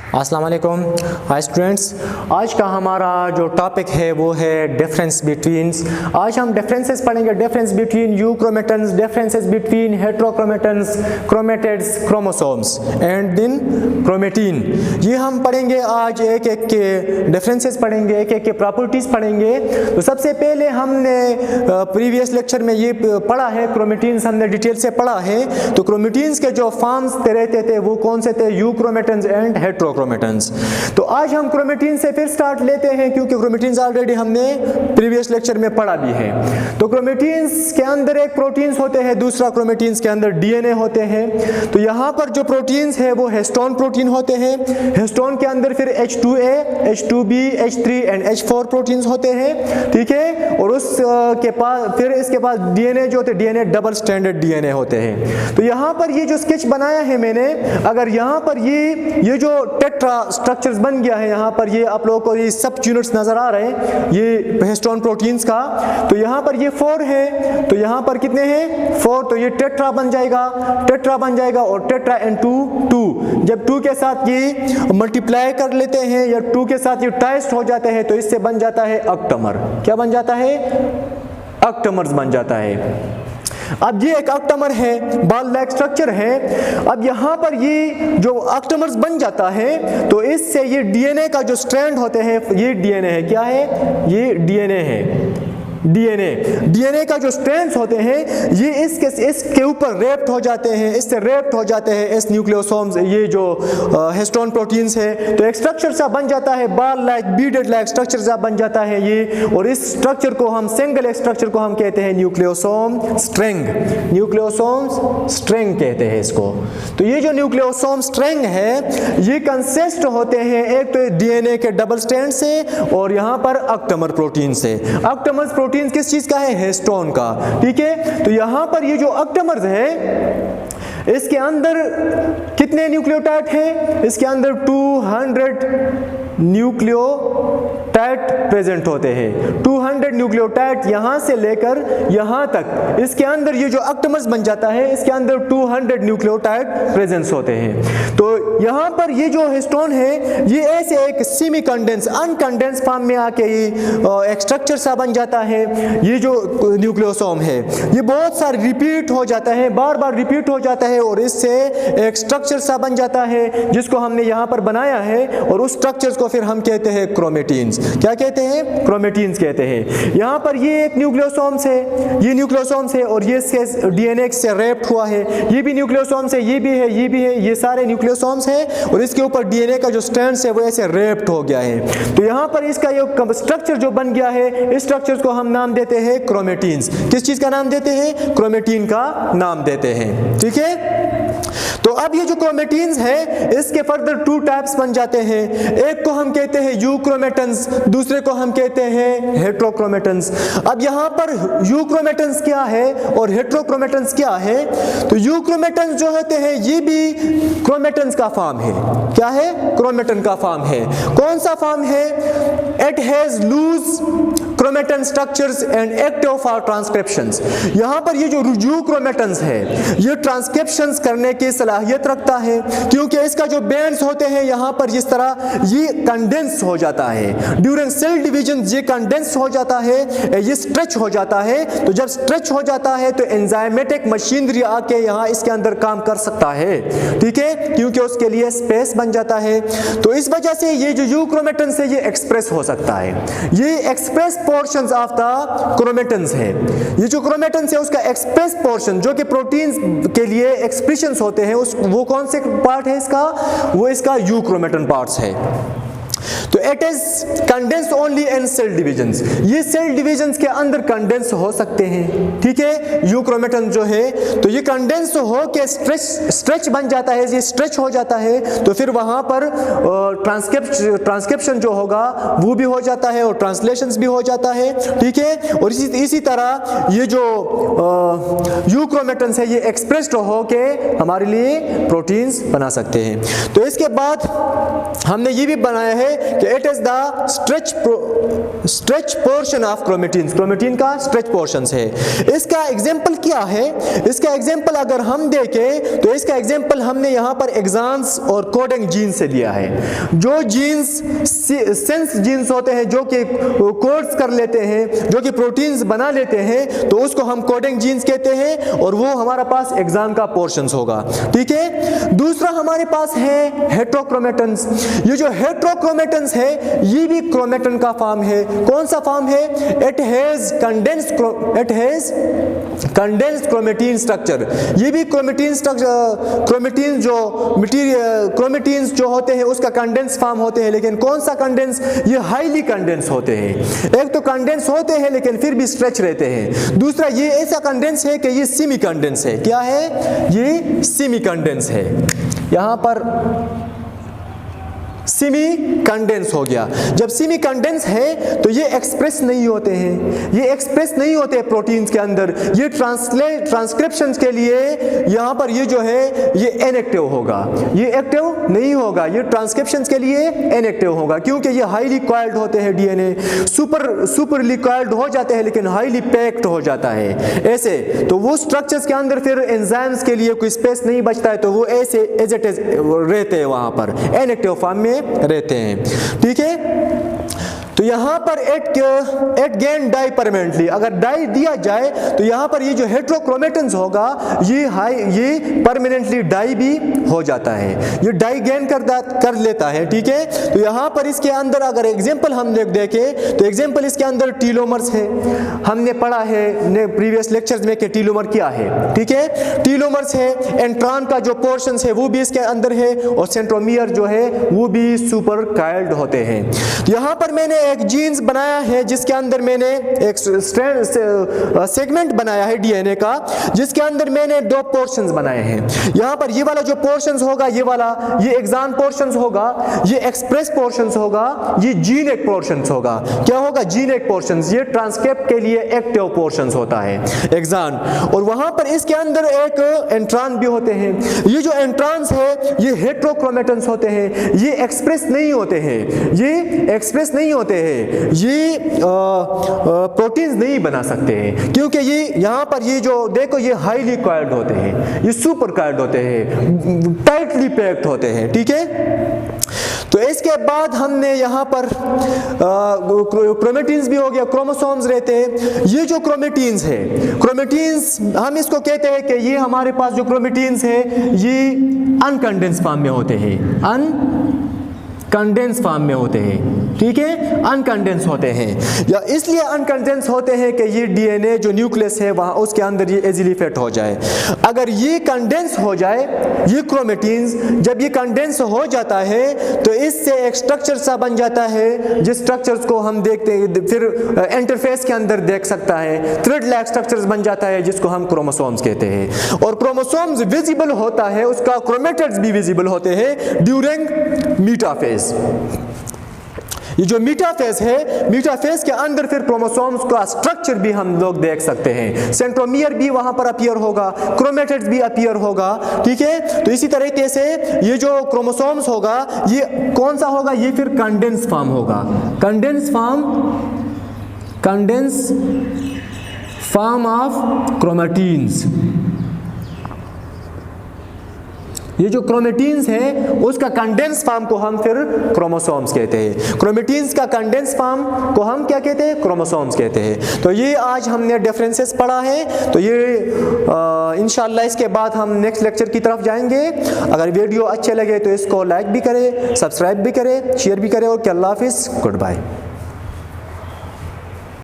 अस्सलाम वालेकुम। Hi students, आज का हमारा जो टॉपिक है वो है डिफरेंस बिटवीन्स। आज हम डिफरेंसेस पढ़ेंगे, difference between euchromatins, differences between heterochromatins, chromatids, chromosomes and then chromatin. ये हम पढ़ेंगे आज, एक एक के डिफरेंसेस पढ़ेंगे, एक एक के प्रॉपर्टीज़ पढ़ेंगे। तो सबसे पहले हमने प्रीवियस लेक्चर में ये पढ़ा है, क्रोमेटीन्स हमने डिटेल से पढ़ा है। तो क्रोमेटीन्स के जो फॉर्म्स रहते थे वो कौन से थे? यूक्रोमेटन्स एंड हेट्रोक्रोमेटन्स। तो आज हम क्रोमेटीन से फिर स्टार्ट लेते हैं, क्योंकि क्रोमेटीन्स ऑलरेडी हमने प्रीवियस लेक्चर में पढ़ा भी है। तो क्रोमेटीन्स के अंदर एक प्रोटीन्स होते हैं, दूसरा क्रोमेटीन्स के अंदर डीएनए होते हैं। तो यहाँ पर जो प्रोटीन्स है वो हिस्टोन प्रोटीन होते हैं। हिस्टोन के अंदर फिर H2A, H2B, H3 and H4 proteins होते हैं, ठीक है। और उसके पास फिर इसके पास डीएनए जो होते हैं, डीएनए डबल स्ट्रैंडेड डीएनए होते हैं। तो यहाँ पर ये जो स्केच बनाया है मैंने, अगर यहाँ पर ये जो टेट्रा स्ट्रक्चर्स बन गया है, यहाँ पर ये आप लोगों को ये सब यूनिट्स नजर आ रहे हैं ये हिस्टोन प्रोटीन्स का। तो यहाँ पर ये 4 है, तो यहाँ पर कितने हैं? 4। तो ये टेट्रा बन जाएगा, टेट्रा बन जाएगा। और टेट्रा एंड 2 जब 2 के साथ ये मल्टीप्लाई कर लेते हैं या 2 के साथ ये टाइस्ट हो जाते हैं तो इससे बन जाता है ऑक्टामर। क्या बन जाता है? ऑक्टामर्स बन जाता है। अब ये एक ऑक्टामर है, बॉल लाइक स्ट्रक्चर है। अब यहाँ पर ये जो ऑक्टामर्स बन जाता है तो इससे ये डीएनए का जो स्ट्रैंड होते हैं, ये डीएनए है। क्या है? ये डीएनए है। डीएनए का जो स्ट्रैंड्स होते हैं ये इसके ऊपर रैप्ट हो जाते हैं, इससे रैप्ट हो जाते हैं इस न्यूक्लियोसोम्स, ये जो हिस्टोन प्रोटीन्स है। तो एक स्ट्रक्चर सा बन जाता है, ball like beaded like structure सा बन जाता है ये। और इस स्ट्रक्चर को हम सिंगल स्ट्रक्चर को हम कहते हैं न्यूक्लियोसोम स्ट्रिंग। न्यूक्लियोसोम स्ट्रिंग कहते हैं इसको। तो ये जो न्यूक्लियोसोम स्ट्रिंग है ये कंसिस्ट होते हैं एक तो डीएनए के डबल स्ट्रैंड से और यहाँ पर ऑक्टामर प्रोटीन से। ऑक्टामर प्रोटीन किस चीज का है? हिस्टोन का, ठीक है। तो यहां पर ये जो ऑक्टामर्स है इसके अंदर कितने न्यूक्लियोटाइड है? इसके अंदर 200 न्यूक्लियोटाइड प्रेजेंट होते हैं। 200 न्यूक्लियोटाइड यहां से लेकर यहां तक, इसके अंदर ये जो ऑक्टामर्स बन जाता है इसके अंदर 200 न्यूक्लियोटाइड प्रेजेंस होते हैं। तो यहां पर ये जो हिस्टोन है ये ऐसे एक सेमी कंडेंस अनकंडेंस फॉर्म में आके ये एक स्ट्रक्चर सा बन जाता है। ये जो न्यूक्लियोसोम है ये बहुत सारे रिपीट हो जाता है, बार बार रिपीट हो जाता है और इससे एक स्ट्रक्चर सा बन जाता है जिसको हमने यहाँ पर बनाया है। और उस स्ट्रक्चर्स को फिर हम कहते हैं क्रोमेटीन्स। क्या कहते हैं? क्रोमेटीन्स कहते हैं। यहाँ पर ये एक न्यूक्लियोसोम्स है, ये न्यूक्लियोसोम्स है और ये डीएनए से रैप्ट हुआ है। ये भी न्यूक्लियोसोम्स है, ये भी है, ये भी है, ये सारे न्यूक्लियोसोम्स है और इसके ऊपर डीएनए का जो स्ट्रैंड्स है वो ऐसे रैप्ट हो गया है। तो यहाँ पर इसका ये स्ट्रक्चर जो बन गया है, इस स्ट्रक्चर को हम नाम देते हैं क्रोमेटीन्स। किस चीज का नाम देते हैं? क्रोमेटीन का नाम देते हैं, ठीक है। तो अब ये जो क्रोमेटीन्स है इसके फर्दर 2 टाइप्स बन जाते हैं। एक को हम कहते हैं यूक्रोमेटन्स, दूसरे को हम कहते हैं हेट्रोक्रोमेटन्स। अब यहाँ पर यूक्रोमेटन्स क्या है और हेट्रोक्रोमेटन्स क्या है? तो यूक्रोमेटन्स जो होते हैं ये भी क्रोमेटन्स का फॉर्म है। क्या है? क्रोमेटन का फॉर्म है। कौन सा फॉर्म है? It has loose chromatin structures and active for transcriptions. यहाँ पर ये जो यूक्रोमेटन्स है ये ट्रांसक्रिप्शंस करने की सलाहियत रखता है, क्योंकि इसका जो बैंड्स होते हैं यहाँ पर जिस तरह ये कंडेंस हो जाता है ड्यूरिंग सेल डिवीजन, ये कंडेंस हो जाता है, ये स्ट्रेच हो जाता है। तो जब स्ट्रेच हो जाता है तो एंजाइमेटिक मशीनरी आके यहाँ इसके अंदर काम कर सकता है, ठीक है, क्योंकि उसके लिए स्पेस बन जाता है। तो इस वजह से ये जो यूक्रोमेटन्स है ये एक्सप्रेस हो सकता है। ये एक्सप्रेस पोर्शंस ऑफ द क्रोमेटन्स है। ये जो क्रोमेटन्स है उसका एक्सप्रेस पोर्शन जो कि प्रोटीन्स के लिए एक्सप्रेशंस होते हैं वो कौन से पार्ट है इसका? वो इसका यूक्रोमेटन पार्ट्स है। तो it is condense only in cell divisions. ये सेल डिविजन्स के अंदर कंडेंस हो सकते हैं, ठीक है। यूक्रोमेटन जो है तो ये कंडेंस हो के स्ट्रेच बन जाता है, ये स्ट्रेच हो जाता है तो फिर वहां पर ट्रांसक्रिप्शन जो होगा वो भी हो जाता है और ट्रांसलेशंस भी हो जाता है, ठीक है। और इसी तरह ये जो यूक्रोमेटन्स है ये एक्सप्रेस्ड हो के हमारे लिए प्रोटीन्स बना सकते हैं। तो इसके बाद हमने ये भी बनाया है कि तो it is the stretch portion of chromatin, chromatin का स्ट्रेच पोर्शन है। इसका एग्जाम्पल क्या है? इसका एग्जाम्पल अगर हम देखें तो इसका एग्जाम्पल हमने यहाँ पर एक्सॉन्स और कोडिंग जीन से लिया है। जो जीन्स सेंस जीन्स होते हैं जो कि कोड्स कर लेते हैं, जो कि प्रोटीन्स बना लेते हैं, तो उसको हम कोडिंग जीन्स कहते हैं और वो हमारा पास एक्सॉन का पोर्शंस होगा। ठीक है। दूसरा हमारे पास है हेट्रोक्रोमेटन्स। ये जो हेट्रोक्रोमेटन्स है ये भी क्रोमेटन का फॉर्म है। कौन सा फॉर्म है? It has condensed chromatin structure. ये भी क्रोमेटिन स्ट्रक्चर, क्रोमेटिन जो मटेरियल क्रोमेटिन्स जो होते हैं उसका कंडेंस फॉर्म होते हैं, लेकिन कौन सा कंडेंस? ये हाईली कंडेंस होते हैं। एक तो कंडेंस होते हैं लेकिन फिर भी स्ट्रेच रहते हैं। दूसरा ये ऐसा कंडेंस है कि ये सेमी कंडेंस है। क्या है? ये सेमी कंडेंस है। यहां पर सेमी कंडेंस हो गया। जब सेमी कंडेंस है तो ये एक्सप्रेस नहीं होते हैं, ये एक्सप्रेस नहीं होते प्रोटीन्स के अंदर। ये ट्रांसक्रिप्शन के लिए यहाँ पर ये जो है ये इनएक्टिव होगा, ये एक्टिव नहीं होगा, ये ट्रांसक्रिप्शन के लिए इनएक्टिव होगा, क्योंकि ये हाईली कॉइल्ड होते हैं। डीएनए सुपरली कॉइल्ड हो जाते हैं लेकिन हाईली पैक्ड हो जाता है ऐसे। तो वो स्ट्रक्चर्स के अंदर फिर एंजाइम्स के लिए कोई स्पेस नहीं बचता है, तो वो ऐसे एज इट इज रहते हैं, वहां पर इनएक्टिव फॉर्म में रहते हैं। ठीक है। तो यहाँ पर एट गेन डाई परमानेंटली, अगर डाई दिया जाए तो यहाँ पर ये जो हेट्रोक्रोमेटन्स होगा ये परमानेंटली डाई भी हो जाता है, ये डाई गेन कर लेता है। ठीक है। तो यहाँ पर इसके अंदर अगर एग्जांपल हम देखें तो एग्जांपल इसके अंदर टीलोमर्स है। हमने पढ़ा है प्रीवियस लेक्चर्स में कि टीलोमर क्या है। ठीक है। टीलोमर्स है, एंट्रॉन का जो पोर्शन है वो भी इसके अंदर है, और सेंट्रोमियर जो है वो भी सुपर काइल्ड होते हैं। यहाँ पर मैंने एक जीन्स बनाया है जिसके अंदर मैंने एक सेगमेंट बनाया है डीएनए का, जिसके अंदर मैंने दो पोर्शंस बनाए हैं। यहाँ पर ये वाला जो पोर्शंस होगा, ये वाला ये एक्सॉन पोर्शंस होगा, ये एक्सप्रेस पोर्शंस होगा, ये जीन एक पोर्शंस होगा। क्या होगा? जीन एक पोर्शंस। ये ट्रांसक्रिप्ट के लिए एक्टिव पोर्शंस होता है एक्सॉन, और वहां पर इसके अंदर एक एंट्रॉन भी होते हैं। ये जो एंट्रॉन्स है ये हेट्रोक्रोमेटन्स होते हैं, ये एक्सप्रेस नहीं होते हैं, ये एक्सप्रेस नहीं होते हैं, ये प्रोटीन्स नहीं बना सकते हैं, क्योंकि ये यहाँ पर ये जो देखो ये हाईली कॉइल्ड होते हैं, ये सुपर कॉइल्ड होते हैं, टाइटली पैक्ड होते हैं। ठीक है। तो इसके बाद हमने यहाँ पर क्रोमेटिन्स भी हो गया, क्रोमोसोम्स रहते हैं। ये जो क्रोमेटिन्स है, क्रोमेटिन्स हम इसको कहते हैं कि ये हमारे पास जो क्रोमेटिन्स है ये अनकंडेंस फॉर्म में होते हैं, अनकंडेंस फॉर्म में होते हैं। ठीक है। अनकंडेंस होते हैं, या इसलिए अनकंडेंस होते हैं कि ये डीएनए जो न्यूक्लियस है वहां उसके अंदर ये इजीली फिट हो जाए। अगर ये कंडेंस हो जाए, ये क्रोमेटिन्स जब ये कंडेंस हो जाता है तो इससे एक स्ट्रक्चर सा बन जाता है, जिस स्ट्रक्चर्स को हम देखते हैं फिर इंटरफेस के अंदर देख सकता है, थ्रेड लाइक स्ट्रक्चर्स बन जाता है जिसको हम क्रोमोसोम्स कहते हैं। और क्रोमोसोम्स विजिबल होता है, उसका क्रोमेटिड्स भी विजिबल होते हैं ड्यूरिंग मीटाफेज। ये जो मीटाफेज है, मीटाफेज के अंदर फिर क्रोमोसोम्स का स्ट्रक्चर भी हम लोग देख सकते हैं। सेंट्रोमियर भी वहां पर अपीयर होगा, क्रोमेटिड्स भी अपीयर होगा। ठीक है। तो इसी तरीके से ये जो क्रोमोसोम्स होगा ये कौन सा होगा? ये फिर कंडेंस फॉर्म होगा, कंडेंस फॉर्म ऑफ क्रोमेटिन्स। ये जो क्रोमेटिन्स है उसका कंडेंस फॉर्म को हम फिर क्रोमोसोम्स कहते हैं। क्रोमेटिन्स का कंडेंस फॉर्म को हम क्या कहते हैं? क्रोमोसोम्स कहते हैं। तो ये आज हमने डिफरेंसेस पढ़ा है। तो ये इंशाल्लाह इसके बाद हम नेक्स्ट लेक्चर की तरफ जाएंगे। अगर वीडियो अच्छे लगे तो इसको लाइक भी करें, सब्सक्राइब भी करें, शेयर भी करें, और अल्लाह हाफिज़, गुड बाय।